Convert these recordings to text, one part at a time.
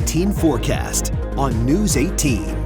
18 forecast on News 18.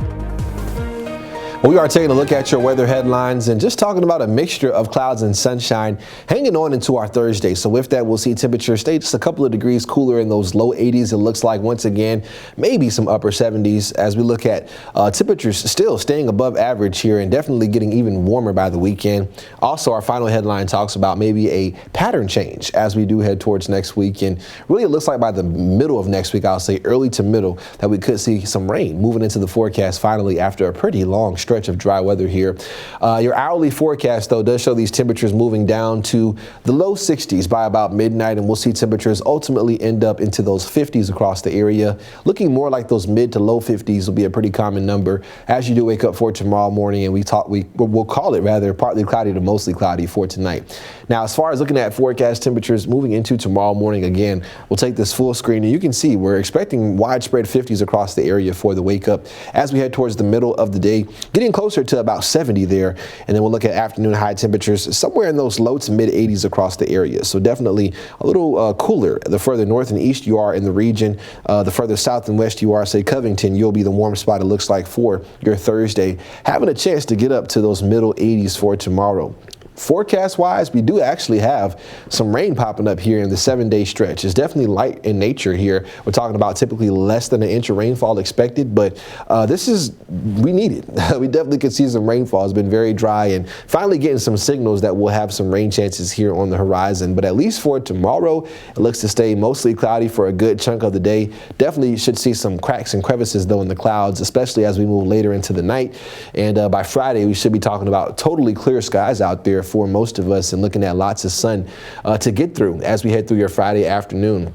We are taking a look at your weather headlines and just talking about a mixture of clouds and sunshine hanging on into our Thursday. So with that, we'll see temperatures stay just a couple of degrees cooler in those low 80s. It looks like once again, maybe some upper 70s as we look at temperatures still staying above average here and definitely getting even warmer by the weekend. Also, our final headline talks about maybe a pattern change as we do head towards next week. And really, it looks like by the middle of next week, I'll say early to middle, that we could see some rain moving into the forecast finally after a pretty long stretch of dry weather here. Your hourly forecast, though, does show these temperatures moving down to the low 60s by about midnight, and we'll see temperatures ultimately end up into those 50s across the area. Looking more like those mid to low 50s will be a pretty common number as you do wake up for tomorrow morning, and we'll call it rather partly cloudy to mostly cloudy for tonight. Now, as far as looking at forecast temperatures moving into tomorrow morning, again, we'll take this full screen, and you can see we're expecting widespread 50s across the area for the wake up as we head towards the middle of the day, getting closer to about 70 there, and then we'll look at afternoon high temperatures somewhere in those low to mid 80s across the area. So definitely a little cooler the further north and east you are in the region. The further south and west you are, say Covington, you'll be the warm spot it looks like for your Thursday, having a chance to get up to those middle 80s for tomorrow. Forecast-wise, we do actually have some rain popping up here in the 7-day stretch. It's definitely light in nature here. We're talking about typically less than an inch of rainfall expected, but we need it. We definitely could see some rainfall. It's been very dry and finally getting some signals that we'll have some rain chances here on the horizon. But at least for tomorrow, it looks to stay mostly cloudy for a good chunk of the day. Definitely should see some cracks and crevices, though, in the clouds, especially as we move later into the night. And by Friday, we should be talking about totally clear skies out there for most of us and looking at lots of sun to get through as we head through your Friday afternoon.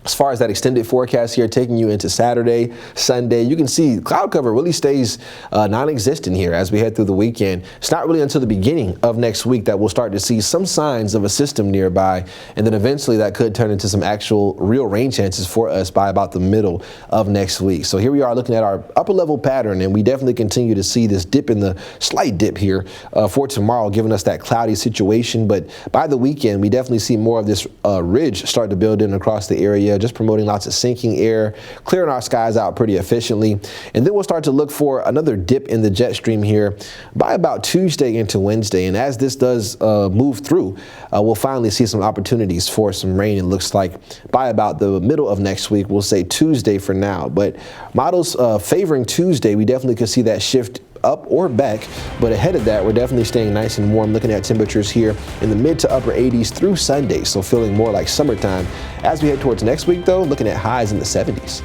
As far as that extended forecast here, taking you into Saturday, Sunday, you can see cloud cover really stays non-existent here as we head through the weekend. It's not really until the beginning of next week that we'll start to see some signs of a system nearby, and then eventually that could turn into some actual real rain chances for us by about the middle of next week. So here we are looking at our upper level pattern, and we definitely continue to see this dip in the slight dip here for tomorrow, giving us that cloudy situation. But by the weekend, we definitely see more of this ridge start to build in across the area, just promoting lots of sinking air, clearing our skies out pretty efficiently. And then we'll start to look for another dip in the jet stream here by about Tuesday into Wednesday. And as this does move through, we'll finally see some opportunities for some rain. It looks like by about the middle of next week, we'll say Tuesday for now. But models favoring Tuesday, we definitely could see that shift up or back, but ahead of that, we're definitely staying nice and warm, looking at temperatures here in the mid to upper 80s through Sunday, so feeling more like summertime. As we head towards next week, though, looking at highs in the 70s.